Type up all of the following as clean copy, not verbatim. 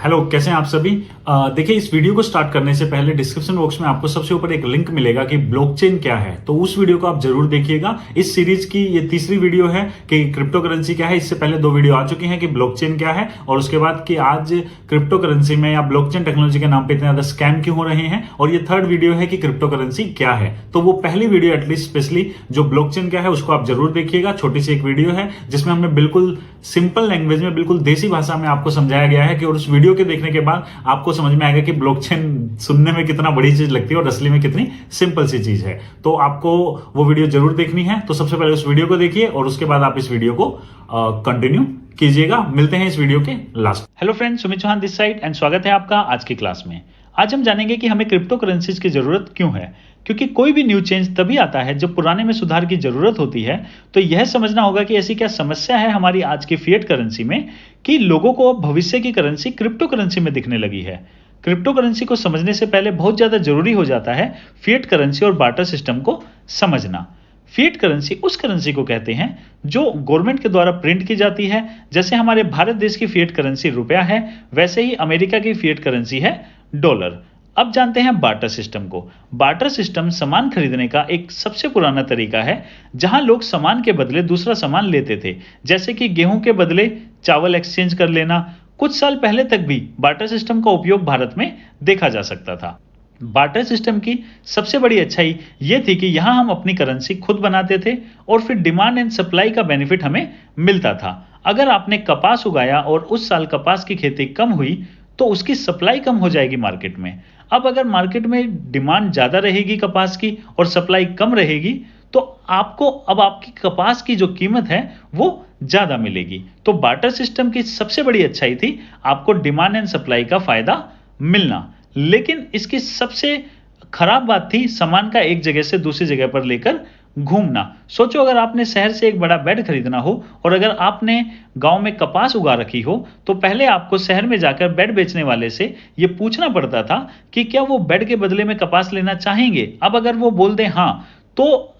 Hello, कैसे हैं आप सभी। देखिए, इस वीडियो को स्टार्ट करने से पहले डिस्क्रिप्शन बॉक्स में आपको सबसे ऊपर एक लिंक मिलेगा कि ब्लॉकचेन क्या है, तो उस वीडियो को आप जरूर देखिएगा। इस सीरीज की ये तीसरी वीडियो है कि क्रिप्टो करेंसी क्या है। इससे पहले 2 वीडियो आ चुकी हैं कि ब्लॉकचेन क्या है, और उसके बाद कि आज क्रिप्टो करेंसी में या ब्लॉकचेन टेक्नोलॉजी के नाम पे इतने ज्यादा स्कैम क्यों हो रहे हैं, और ये 3rd वीडियो है कि क्रिप्टो करेंसी क्या है। तो वो पहली वीडियो एटलीस्ट स्पेशली जो ब्लॉकचेन क्या है उसको आप जरूर देखिएगा। छोटी सी एक वीडियो है जिसमें हमने बिल्कुल सिंपल लैंग्वेज में, बिल्कुल देसी भाषा में आपको समझाया गया है कि, और उस वीडियो के देखने के बाद आपको समझ में आएगा कि ब्लॉकचेन सुनने में कितना बड़ी चीज लगती है और असली में कितनी सिंपल सी चीज है। तो आपको वो वीडियो जरूर देखनी है। तो सबसे पहले उस वीडियो को देखिए और उसके बाद आप इस वीडियो को कंटिन्यू कीजिएगा। मिलते हैं इस वीडियो के last. Hello friends, Sumit Chauhan this side and स्वागत है आपका आज की क्लास में। आज हम जानेंगे कि हमें क्रिप्टो करेंसीज की जरूरत क्यों है, क्योंकि कोई भी न्यू चेंज तभी आता है जब पुराने में सुधार की जरूरत होती है। तो यह समझना होगा कि ऐसी क्या समस्या है हमारी आज की फिएट करेंसी में कि लोगों को भविष्य की करेंसी क्रिप्टो करेंसी में दिखने लगी है। क्रिप्टो करेंसी को समझने से पहले बहुत ज्यादा जरूरी हो जाता है फिएट करेंसी और बार्टर सिस्टम को समझना। फिएट करेंसी उस करेंसी को कहते हैं जो गवर्नमेंट के द्वारा प्रिंट की जाती है। जैसे हमारे भारत देश की फिएट करेंसी रुपया है, वैसे ही अमेरिका की फिएट करेंसी है डॉलर। अब जानते हैं बार्टर सिस्टम को। बार्टर सिस्टम सामान खरीदने का एक सबसे पुराना तरीका है, जहां लोग सामान के बदले दूसरा सामान लेते थे। जैसे कि गेहूं के बदले चावल एक्सचेंज कर लेना। कुछ साल पहले तक भी बार्टर सिस्टम का उपयोग भारत में देखा जा सकता था। बार्टर सिस्टम की सबसे बड़ी अच्छाई यह थी कि यहां हम अपनी करेंसी खुद बनाते थे और फिर डिमांड एंड सप्लाई का बेनिफिट हमें मिलता था। अगर आपने कपास उगाया और उस साल कपास की खेती कम हुई तो उसकी सप्लाई कम हो जाएगी मार्केट में। अब अगर मार्केट में डिमांड ज्यादा रहेगी कपास की और सप्लाई कम रहेगी तो आपको अब आपकी कपास की जो कीमत है वो ज्यादा मिलेगी। तो बार्टर सिस्टम की सबसे बड़ी अच्छाई थी आपको डिमांड एंड सप्लाई का फायदा मिलना। लेकिन इसकी सबसे खराब बात थी सामान का एक जगह से दूसरी जगह पर लेकर घूमना। सोचो, अगर आपने शहर से एक बड़ा बेड खरीदना हो और अगर आपने गांव में कपास उगा रखी हो तो पहले आपको शहर में जाकर बेड बेचने वाले से यह पूछना पड़ता था कि क्या वो बेड के बदले में कपास लेना चाहेंगे। अब अगर वो बोल दें हां, तो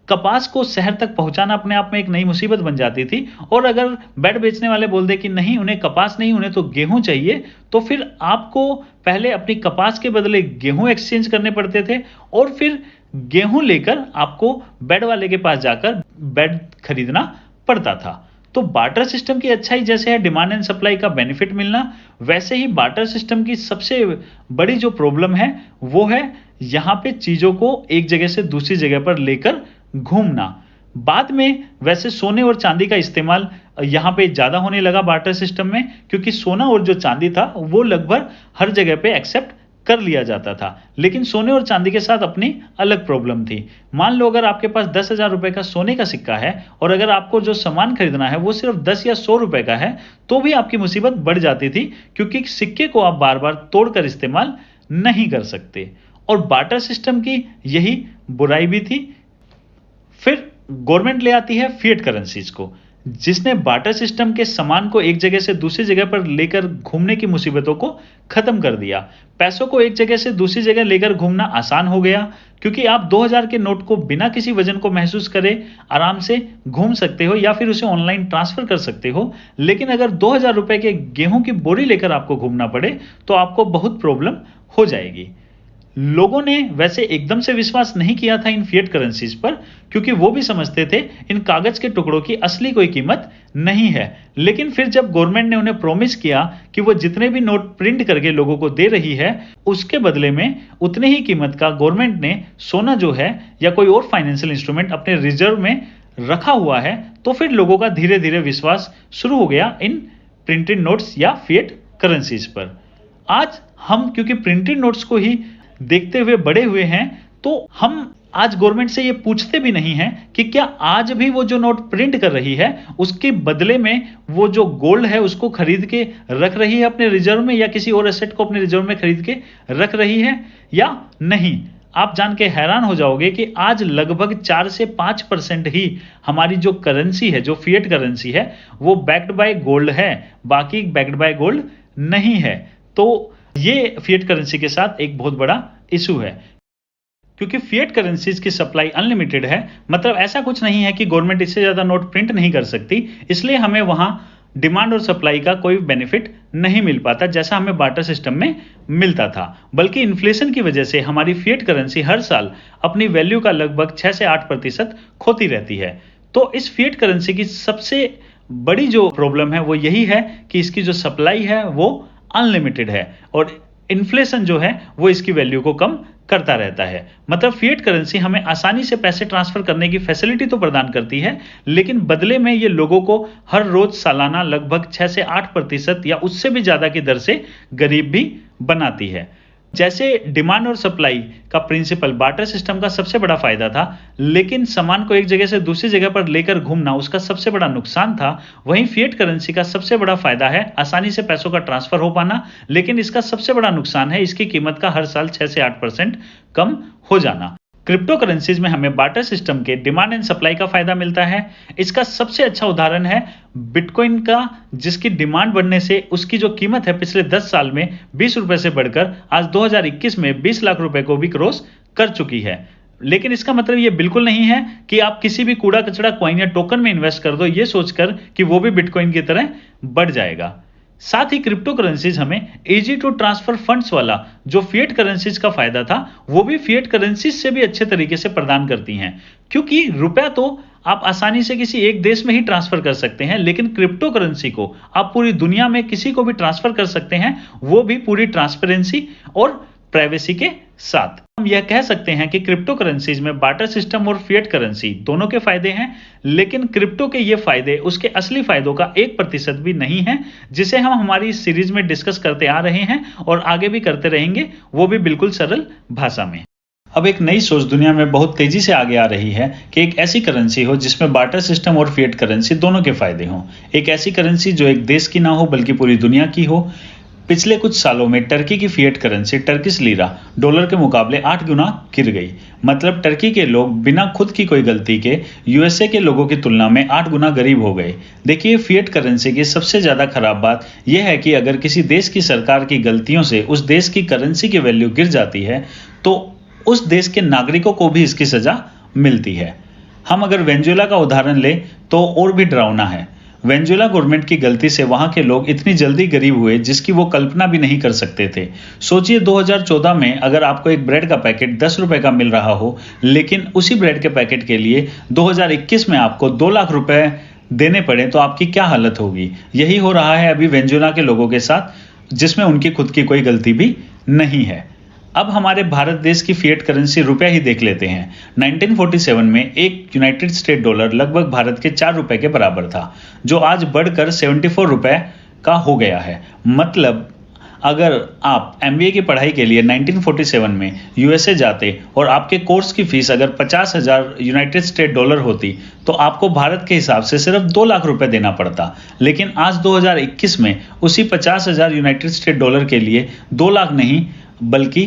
कपास को शहर तक पहुंचाना अपने आप में एक नई मुसीबत बन जाती थी। और अगर बेड बेचने वाले बोल दे कि नहीं, उन्हें कपास नहीं, उन्हें तो गेहूं चाहिए, तो फिर आपको पहले अपनी कपास के बदले गेहूं एक्सचेंज करने पड़ते थे और फिर गेहूं लेकर आपको बेड वाले के पास जाकर बेड खरीदना पड़ता था। तो बार्टर सिस्टम की अच्छाई जैसे है डिमांड एंड सप्लाई का बेनिफिट मिलना, वैसे ही बार्टर सिस्टम की सबसे बड़ी जो प्रॉब्लम है वो है यहां पे चीजों को एक जगह से दूसरी जगह पर लेकर घूमना। बाद में वैसे सोने और चांदी का इस्तेमाल यहां पे ज्यादा होने लगा बार्टर सिस्टम में, क्योंकि सोना और जो चांदी था वो लगभग हर जगह पे एक्सेप्ट कर लिया जाता था। लेकिन सोने और चांदी के साथ अपनी अलग प्रॉब्लम थी। मान लो अगर आपके पास 10,000 रुपए का सोने का सिक्का है और अगर आपको जो सामान खरीदना है वो सिर्फ 10 या 100 रुपए का है तो भी आपकी मुसीबत बढ़ जाती थी, क्योंकि सिक्के को आप बार बार तोड़कर इस्तेमाल नहीं कर सकते। और बार्टर सिस्टम की यही बुराई भी थी। फिर गवर्नमेंट ले आती है फिएट करेंसीज को, जिसने बार्टर सिस्टम के सामान को एक जगह से दूसरी जगह पर लेकर घूमने की मुसीबतों को खत्म कर दिया। पैसों को एक जगह से दूसरी जगह लेकर घूमना आसान हो गया, क्योंकि आप 2000 के नोट को बिना किसी वजन को महसूस करे आराम से घूम सकते हो या फिर उसे ऑनलाइन ट्रांसफर कर सकते हो। लेकिन अगर 2000 रुपए के गेहूं की बोरी लेकर आपको घूमना पड़े तो आपको बहुत प्रॉब्लम हो जाएगी। लोगों ने वैसे एकदम से विश्वास नहीं किया था इन फिएट करेंसीज पर, क्योंकि वो भी समझते थे इन कागज के टुकड़ों की असली कोई कीमत नहीं है। लेकिन फिर जब गवर्नमेंट ने उन्हें प्रॉमिस किया कि वो जितने भी नोट प्रिंट करके लोगों को दे रही है उसके बदले में उतने ही कीमत का गवर्नमेंट ने सोना जो है या कोई और फाइनेंशियल इंस्ट्रूमेंट अपने रिजर्व में रखा हुआ है, तो फिर लोगों का धीरे धीरे विश्वास शुरू हो गया इन प्रिंटेड नोट्स या फिएट करेंसीज पर। आज हम क्योंकि प्रिंटेड नोट्स को ही देखते हुए बड़े हुए हैं, तो हम आज गवर्नमेंट से ये पूछते भी नहीं हैं कि क्या आज भी वो जो नोट प्रिंट कर रही है उसके बदले में वो जो गोल्ड है उसको खरीद के रख रही है अपने रिजर्व में, या किसी और एसेट को अपने रिजर्व में खरीद के रख रही है या नहीं। आप जान के हैरान हो जाओगे कि आज लगभग 4 से 5% ही हमारी जो करेंसी है, जो फिएट करेंसी है, वो बैक्ड बाय गोल्ड है, बाकी बैक्ड बाय गोल्ड नहीं है। तो ये फिएट करेंसी के साथ एक बहुत बड़ा इशू है, क्योंकि फिएट करेंसीज की सप्लाई अनलिमिटेड है। मतलब ऐसा कुछ नहीं है कि गवर्नमेंट इससे ज्यादा नोट प्रिंट नहीं कर सकती, इसलिए हमें वहां डिमांड और सप्लाई का कोई बेनिफिट नहीं मिल पाता जैसा हमें बार्टर सिस्टम में मिलता था, बल्कि इन्फ्लेशन की वजह से हमारी फिएट करेंसी हर साल अपनी वैल्यू का लगभग 6 से 8% खोती रहती है। तो इस फिएट करेंसी की सबसे बड़ी जो प्रॉब्लम है वो यही है कि इसकी जो सप्लाई है वो अनलिमिटेड है और इन्फ्लेशन जो है वो इसकी वैल्यू को कम करता रहता है। मतलब फिएट करेंसी हमें आसानी से पैसे ट्रांसफर करने की फैसिलिटी तो प्रदान करती है, लेकिन बदले में ये लोगों को हर रोज सालाना लगभग 6 से 8% या उससे भी ज्यादा की दर से गरीब भी बनाती है। जैसे डिमांड और सप्लाई का प्रिंसिपल बार्टर सिस्टम का सबसे बड़ा फायदा था, लेकिन सामान को एक जगह से दूसरी जगह पर लेकर घूमना उसका सबसे बड़ा नुकसान था, वहीं फिएट करेंसी का सबसे बड़ा फायदा है आसानी से पैसों का ट्रांसफर हो पाना, लेकिन इसका सबसे बड़ा नुकसान है इसकी कीमत का हर साल 6 से 8% कम हो जाना। क्रिप्टो करेंसीज में हमें बार्टर सिस्टम के डिमांड एंड सप्लाई का फायदा मिलता है। इसका सबसे अच्छा उदाहरण है बिटकॉइन का, जिसकी डिमांड बढ़ने से उसकी जो कीमत है पिछले 10 साल में 20 रुपए से बढ़कर आज 2021 में 20 लाख रुपए को भी क्रॉस कर चुकी है। लेकिन इसका मतलब ये बिल्कुल नहीं है कि आप किसी भी कूड़ा कचड़ा कॉइन या टोकन में इन्वेस्ट कर दो ये सोचकर कि वो भी बिटकॉइन की तरह बढ़ जाएगा। साथ ही क्रिप्टो करेंसीज हमें इजी टू ट्रांसफर फंड्स वाला जो फिएट करेंसीज का फायदा था वो भी फिएट करेंसीज से भी अच्छे तरीके से प्रदान करती हैं, क्योंकि रुपया तो आप आसानी से किसी एक देश में ही ट्रांसफर कर सकते हैं, लेकिन क्रिप्टो करेंसी को आप पूरी दुनिया में किसी को भी ट्रांसफर कर सकते हैं, वो भी पूरी ट्रांसपेरेंसी और प्राइवेसी के साथ। हम यह कह सकते हैं कि क्रिप्टो करेंसीज में बार्टर सिस्टम और फिएट करेंसी दोनों के फायदे हैं, लेकिन क्रिप्टो के ये फायदे उसके असली फायदों का 1% भी नहीं है, जिसे हम हमारी इस सीरीज में डिस्कस करते आ रहे हैं और आगे भी करते रहेंगे, वो भी बिल्कुल सरल भाषा में। अब एक नई सोच दुनिया में बहुत तेजी से आगे आ रही है कि एक ऐसी करेंसी हो जिसमें बार्टर सिस्टम और फिएट करेंसी दोनों के फायदे हों। एक ऐसी करेंसी जो एक देश की ना हो बल्कि पूरी दुनिया की हो। पिछले कुछ सालों में टर्की की fiat currency Turkish lira dollar के मुकाबले 8 गुना गिर गई। मतलब टर्की के लोग बिना खुद की कोई गलती के यूएसए के लोगों की तुलना में 8 गुना गरीब हो गए। देखिए, फिएट करेंसी की सबसे ज्यादा खराब बात यह है कि अगर किसी देश की सरकार की गलतियों से उस देश की करेंसी की वैल्यू गिर जाती है तो उस देश के नागरिकों को भी इसकी सजा मिलती है। हम अगर वेनेजुएला का उदाहरण लें तो और भी डरावना है। वेनेजुएला गवर्नमेंट की गलती से वहां के लोग इतनी जल्दी गरीब हुए जिसकी वो कल्पना भी नहीं कर सकते थे। सोचिए 2014 में अगर आपको एक ब्रेड का पैकेट 10 रुपए का मिल रहा हो, लेकिन उसी ब्रेड के पैकेट के लिए 2021 में आपको 2 लाख रुपए देने पड़े तो आपकी क्या हालत होगी। यही हो रहा है अभी वेनेजुएला के लोगों के साथ, जिसमें उनकी खुद की कोई गलती भी नहीं है। अब हमारे भारत देश की फिएट करेंसी रुपया ही देख लेते हैं। 1947 में एक यूनाइटेड स्टेट डॉलर लगभग भारत के 4 रुपए के बराबर था, जो आज बढ़कर 74 रुपए का हो गया है। मतलब अगर आप एमबीए की पढ़ाई के लिए 1947 में यूएसए जाते और आपके कोर्स की फीस अगर 50,000 यूनाइटेड स्टेट डॉलर होती तो आपको भारत के हिसाब से सिर्फ 2 लाख रुपए देना पड़ता। लेकिन आज 2021 में उसी 50,000 यूनाइटेड स्टेट डॉलर के लिए 2 लाख नहीं बल्कि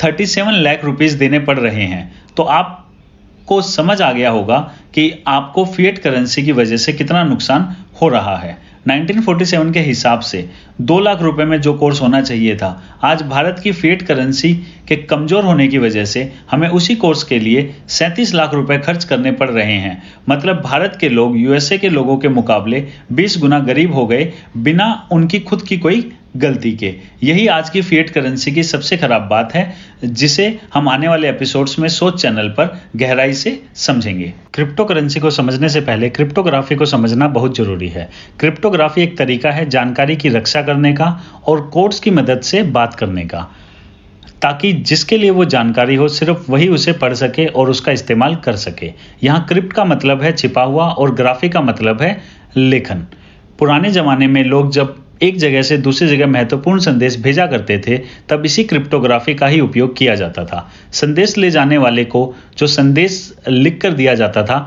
37 लाख रुपीस देने पड़ रहे हैं। तो आपको समझ आ गया होगा कि आपको फिएट करेंसी की वजह से कितना नुकसान हो रहा है। 1947 के हिसाब से 2 लाख रुपए में जो कोर्स होना चाहिए था, आज भारत की फिएट करेंसी के कमजोर होने की वजह से हमें उसी कोर्स के लिए 37 लाख रुपए खर्च करने पड़ रहे हैं। मतलब भारत के लोग यूएसए के लोगों के मुकाबले 20 गुना गरीब हो गए बिना उनकी खुद की कोई गलती के। यही आज की फिएट करेंसी की सबसे खराब बात है, जिसे हम आने वाले एपिसोड्स में सोच चैनल पर गहराई से समझेंगे। क्रिप्टो करेंसी को समझने से पहले क्रिप्टोग्राफी को समझना बहुत जरूरी है। क्रिप्टोग्राफी एक तरीका है जानकारी की रक्षा करने का और कोड्स की मदद से बात करने का, ताकि जिसके लिए वो जानकारी हो सिर्फ वही उसे पढ़ सके और उसका इस्तेमाल कर सके। यहाँ क्रिप्ट का मतलब है छिपा हुआ और ग्राफी का मतलब है लेखन। पुराने जमाने में लोग जब एक जगह से दूसरी जगह महत्वपूर्ण संदेश भेजा करते थे तब इसी क्रिप्टोग्राफी का ही उपयोग किया जाता था। संदेश ले जाने वाले को जो संदेश लिख कर दिया जाता था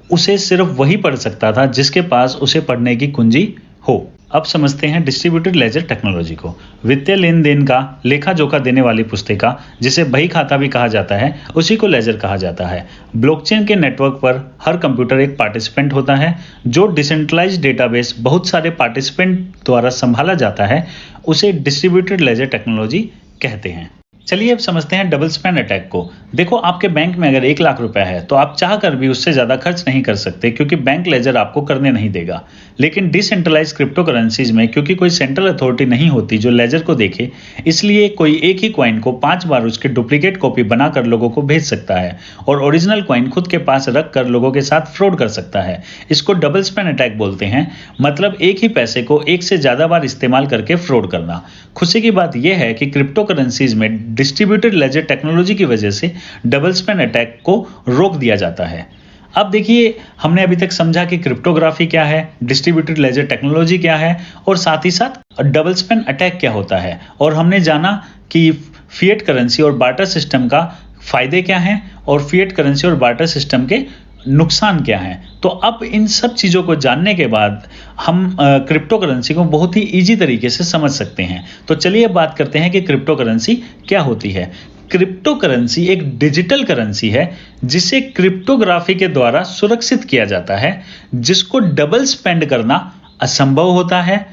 उसे सिर्फ वही पढ़ सकता था जिसके पास उसे पढ़ने की कुंजी हो। अब समझते हैं डिस्ट्रीब्यूटेड लेजर टेक्नोलॉजी को। वित्तीय लेन देन का लेखा जोखा देने वाली पुस्तिका, जिसे बही खाता भी कहा जाता है, उसी को लेजर कहा जाता है। ब्लॉकचेन के नेटवर्क पर हर कंप्यूटर एक पार्टिसिपेंट होता है। जो डिसेंट्रलाइज्ड डेटाबेस बहुत सारे पार्टिसिपेंट द्वारा संभाला जाता है उसे डिस्ट्रीब्यूटेड लेजर टेक्नोलॉजी कहते हैं। चलिए अब समझते हैं डबल स्पैन अटैक को। देखो, आपके बैंक में अगर 1 लाख रुपए है तो आप चाह कर भी उससे ज्यादा खर्च नहीं कर सकते, क्योंकि बैंक लेजर आपको करने नहीं देगा। लेकिन डिसेंट्रलाइज क्रिप्टो करेंसीज में क्योंकि कोई सेंट्रल अथॉरिटी नहीं होती जो लेजर को देखे, इसलिए कोई एक ही कॉइन को 5 बार उसकी डुप्लीकेट कॉपी बनाकर लोगों को भेज सकता है और ओरिजिनल कॉइन खुद के पास रख कर लोगों के साथ फ्रॉड कर सकता है। इसको डबल स्पेन अटैक बोलते हैं, मतलब एक ही पैसे को एक से ज्यादा बार इस्तेमाल करके फ्रॉड करना। खुशी की बात यह है कि क्रिप्टो करेंसीज में डिस्ट्रीब्यूटेड लेजर टेक्नोलॉजी की वजह से डबल स्पेन अटैक को रोक दिया जाता है। अब देखिए, हमने अभी तक समझा कि क्रिप्टोग्राफी क्या है, डिस्ट्रीब्यूटेड लेजर टेक्नोलॉजी क्या है और साथ ही साथ डबल स्पेन अटैक क्या होता है, और हमने जाना कि फिएट करेंसी और बार्टर सिस्टम का फायदे क्या हैं और फिएट करेंसी और बार्टर सिस्टम के नुकसान क्या हैं। तो अब इन सब चीजों को जानने के बाद हम क्रिप्टो करेंसी को बहुत ही इजी तरीके से समझ सकते हैं। तो चलिए बात करते हैं कि क्रिप्टो करेंसी क्या होती है। क्रिप्टो करेंसी एक डिजिटल करेंसी है जिसे क्रिप्टोग्राफी के द्वारा सुरक्षित किया जाता है, जिसको डबल स्पेंड करना असंभव होता है।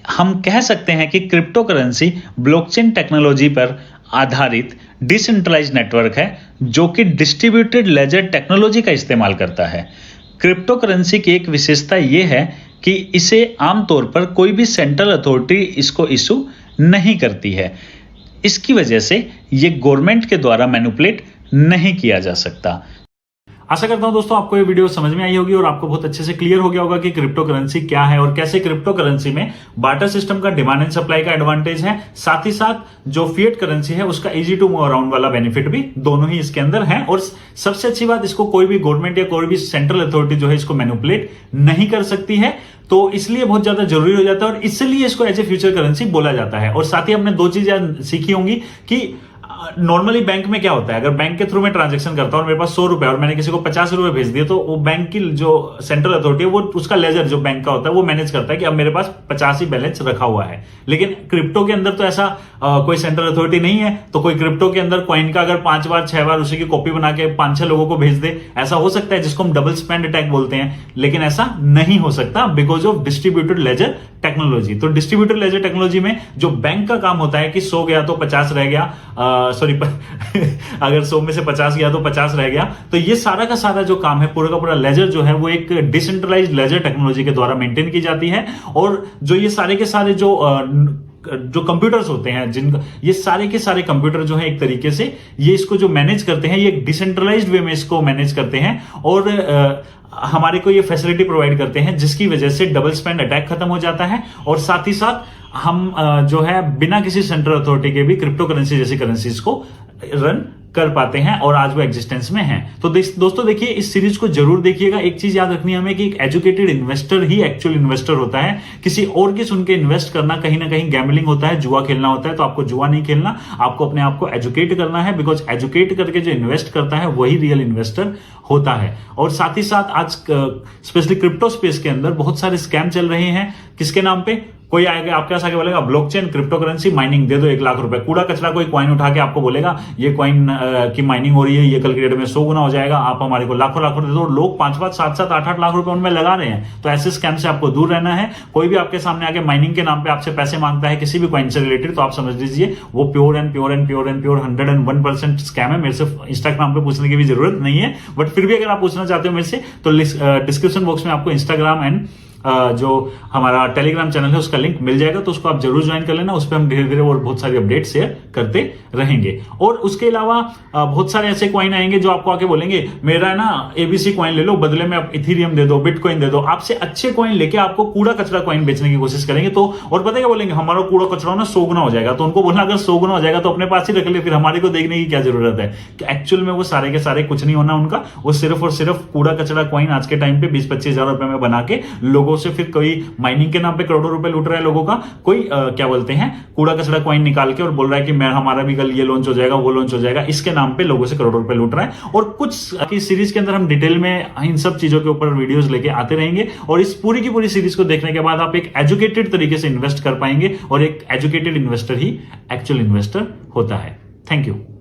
हम कह सकते हैं कि क्रिप्टो करेंसी ब्लॉकचेन टेक्नोलॉजी पर आधारित डिसेंट्रलाइज्ड नेटवर्क है जो कि डिस्ट्रीब्यूटेड लेजर टेक्नोलॉजी का इस्तेमाल करता है। क्रिप्टो करेंसी की एक विशेषता यह है कि इसे आमतौर पर कोई भी सेंट्रल अथॉरिटी इसको इशू नहीं करती है। इसकी वजह से ये गवर्नमेंट के द्वारा मैनिपुलेट नहीं किया जा सकता। आशा करता हूं दोस्तों आपको ये वीडियो समझ में आई होगी और आपको बहुत अच्छे से क्लियर हो गया होगा कि क्रिप्टो करेंसी क्या है और कैसे क्रिप्टो करेंसी में बार्टर सिस्टम का डिमांड एंड सप्लाई का एडवांटेज है, साथ ही साथ जो फिएट करेंसी है उसका इजी टू मूव अराउंड वाला बेनिफिट भी दोनों ही इसके अंदर है। और सबसे अच्छी बात, इसको कोई भी गवर्नमेंट या कोई भी सेंट्रल अथॉरिटी जो है इसको मैनिपुलेट नहीं कर सकती है, तो इसलिए बहुत ज्यादा जरूरी हो जाता है और इसलिए इसको एज ए फ्यूचर करेंसी बोला जाता है। और साथ ही हमने 2 चीजें सीखी होंगी कि नॉर्मली बैंक में क्या होता है, अगर बैंक के थ्रू मैं ट्रांजैक्शन करता हूं और मेरे पास 100 रुपए और मैंने किसी को 50 रुपए भेज दिए, तो वो बैंक की जो सेंट्रल अथॉरिटी है वो उसका लेजर जो बैंक का होता है वो मैनेज करता है कि अब मेरे पास 50 ही बैलेंस रखा हुआ है। लेकिन क्रिप्टो के अंदर तो ऐसा कोई सेंट्रल अथॉरिटी नहीं है, तो कोई क्रिप्टो के अंदर कॉइन का अगर 5 बार 6 बार उसी की कॉपी बना के 5-6 लोगों को भेज दे, ऐसा हो सकता है, जिसको हम डबल स्पेंड अटैक बोलते हैं। लेकिन ऐसा नहीं हो सकता because of distributed laser technology. तो डिस्ट्रीब्यूटेड लेजर टेक्नोलॉजी में जो बैंक का काम होता है कि 100 गया तो 50 रह गया, अगर 100 में से 50 गया तो 50 रह गया, तो ये सारा का सारा जो काम है, पूरा का पूरा लेजर जो है वो एक डिसेंट्रलाइज्ड लेजर टेक्नोलॉजी के द्वारा मेंटेन की जाती है। और जो ये सारे के सारे जो कंप्यूटर्स होते हैं, जिनका ये सारे के सारे कंप्यूटर जो है एक तरीके से ये इसको जो मैनेज करते हैं, ये एक डिसेंट्रलाइज्ड वे में इसको मैनेज करते हैं और हमारे को ये फैसिलिटी प्रोवाइड करते हैं, जिसकी वजह से डबल स्पेंड अटैक खत्म हो जाता है और साथ ही साथ हम जो है बिना किसी सेंट्रल अथॉरिटी के भी क्रिप्टो करेंसी जैसी करेंसीज को रन कर पाते हैं और आज वो एग्जिस्टेंस में है। तो दोस्तों देखिए, इस सीरीज को जरूर देखिएगा। एक चीज याद रखनी है हमें कि एक एजुकेटेड इन्वेस्टर ही एक्चुअल इन्वेस्टर होता है। किसी और की सुन के इन्वेस्ट करना कहीं ना कहीं गैम्बलिंग होता है, जुआ खेलना होता है। तो आपको जुआ नहीं खेलना, आपको अपने आप को एजुकेट करना है, बिकॉज एजुकेट करके जो इन्वेस्ट करता है वही रियल इन्वेस्टर होता है। और साथ ही साथ आज स्पेशली क्रिप्टो स्पेस के अंदर बहुत सारे स्कैम चल रहे हैं। किसके नाम पे? कोई आएगा आपके पास आके बोलेगा ब्लॉकचेन क्रिप्टो करेंसी माइनिंग दे दो 1 लाख रुपए। कूड़ा कचरा कोई कॉइन उठा के आपको बोलेगा ये कॉइन की माइनिंग हो रही है, ये कल की डेट में 100 गुना हो जाएगा, आप हमारे को लाखों लाखों दे दो। लोग 5-5, 7-7, 8-8 लाख रुपए उनमें लगा रहे हैं। तो ऐसे स्कैम से आपको दूर रहना है। कोई भी आपके सामने आके माइनिंग के नाम पे आपसे पैसे मांगता है किसी भी कॉइन से रिलेटेड, तो आप समझ लीजिए वो प्योर 101% स्कैम है। मेरे से इंस्टाग्राम पे पूछने की भी जरूरत नहीं है, बट फिर भी अगर आप पूछना चाहते हो मेरे से तो डिस्क्रिप्शन बॉक्स में आपको इंस्टाग्राम एंड जो हमारा टेलीग्राम चैनल है उसका लिंक मिल जाएगा, तो उसको आप जरूर ज्वाइन कर लेना। उस पर हम धीरे धीरे और बहुत सारी अपडेट शेयर करते रहेंगे। और उसके अलावा बहुत सारे ऐसे कॉइन आएंगे जो आपको आके बोलेंगे मेरा ना एबीसी कॉइन ले लो, बदले में आप इथेरियम दे दो, बिटकॉइन दे दो। आपसे अच्छे कॉइन लेके आपको कूड़ा कचरा कॉइन बेचने की कोशिश करेंगे। तो और पता क्या बोलेंगे, हमारा कूड़ा कचरा ना 100 गुना हो जाएगा। तो उनको बोलना अगर 100 गुना हो जाएगा तो अपने पास ही रख ले, फिर हमारे को देखने की क्या जरूरत है। कि एक्चुअल में वो सारे के सारे कुछ नहीं होना उनका, वो सिर्फ और सिर्फ कूड़ा कचरा कॉइन आज के टाइम पे 20-25 हजार रुपए में बना के लोगों से फिर कोई माइनिंग के नाम पे करोड़ों रुपए लूट रहा है लोगों का। कोई क्या बोलते हैं, कूड़ा कचरा कॉइन निकाल के और बोल रहा है कि मैं हमारा भी कल ये लॉन्च हो जाएगा, वो लॉन्च हो जाएगा, इसके नाम पे लोगों से करोड़ों रुपए लूट रहा है। और कुछ इस सीरीज के अंदर हम डिटेल में इन सब चीजों के ऊपर वीडियोस लेके आते रहेंगे और इस पूरी की पूरी सीरीज को देखने के बाद आप एक एजुकेटेड तरीके से इन्वेस्ट कर पाएंगे और एक एजुकेटेड इन्वेस्टर ही एक्चुअल इन्वेस्टर होता है। Thank you.